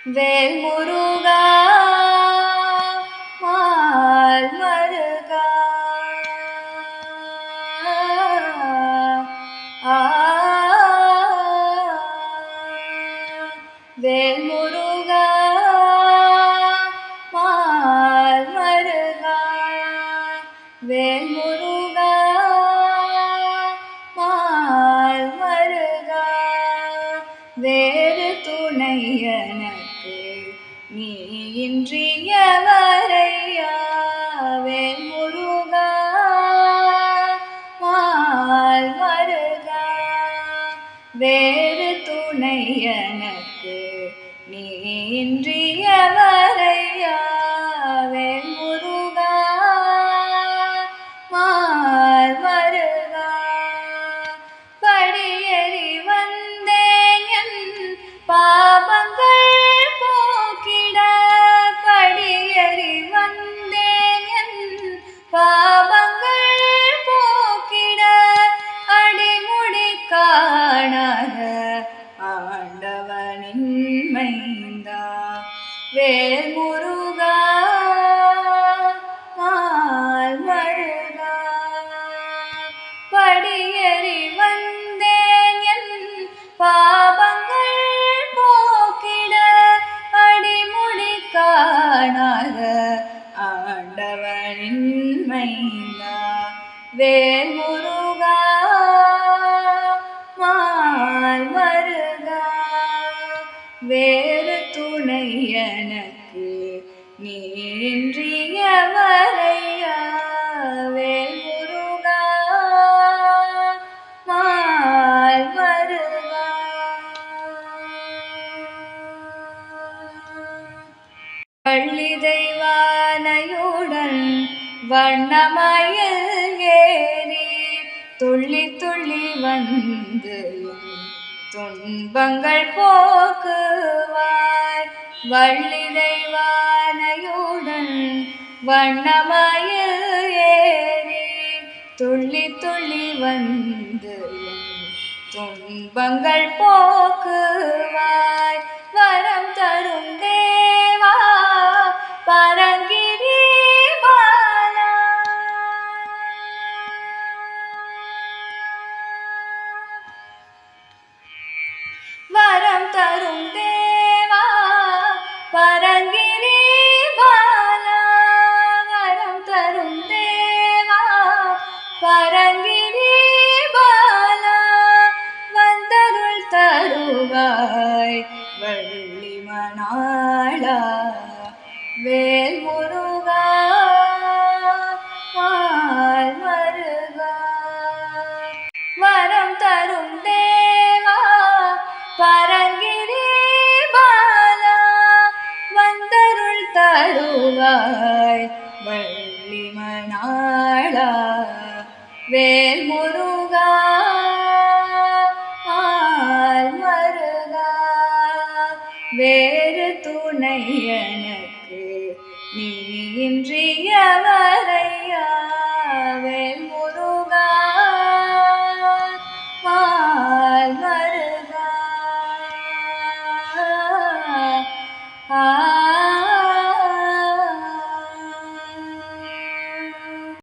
வேல் முருகா mall மருகா வேல் முருகா mall மருகா வேல் முருகா mall மருகா வேறு துணை எனக்கு நீ இன்றி எவரையா வேல் முருகா மால் மருகா வேறு துணை எனக்கு நீ இன்றி எவரையா வேல் முருகா மால் மருகா படியேறி வந்தேன் என் பாவங்கள் போக்கிட படியேறி வந்தேன் என் பாவங்கள் போக்கிட அடிமுடி காணாத ஆண்டவனின் மைந்தா வேல் முருகா மால் மருகா படியேறி வந்தேன் என் பாவங்கள் போக்கிட அடிமுடி காணாத ஆண்டவனின் மைந்தா வேல் முருகா மால் மருகா வேறு துணை எனக்கு நீ இன்றி எவரையா வேல் முருகா மால் மருகா பள்ளி தெய்வானையுடன் வண்ணமயில் ஏறி துள்ளி துள்ளி வந்து துன்பங்கள் போக்குவாய் வள்ளி தெய்வானையுடன் வண்ணமயில் ஏறி துள்ளி துள்ளி வந்து துன்பங்கள் போக்குவாய் வரம் தரும் தேவா பரங்கிரி பாலா வரம் தரும் தேவா பரங்கிரி பாலா வரம் தரும் தேவா பரங்கிரி பாலா வந்தருள் தருவாய் வள்ளி மணாளா வேல் முருகா மால் மருகா வரம் தரும் தேவா பரங்கிரி பாலா வந்தருள் தருவாய் வள்ளி மணாளா வேல் முருகா மால் மருகா வேல்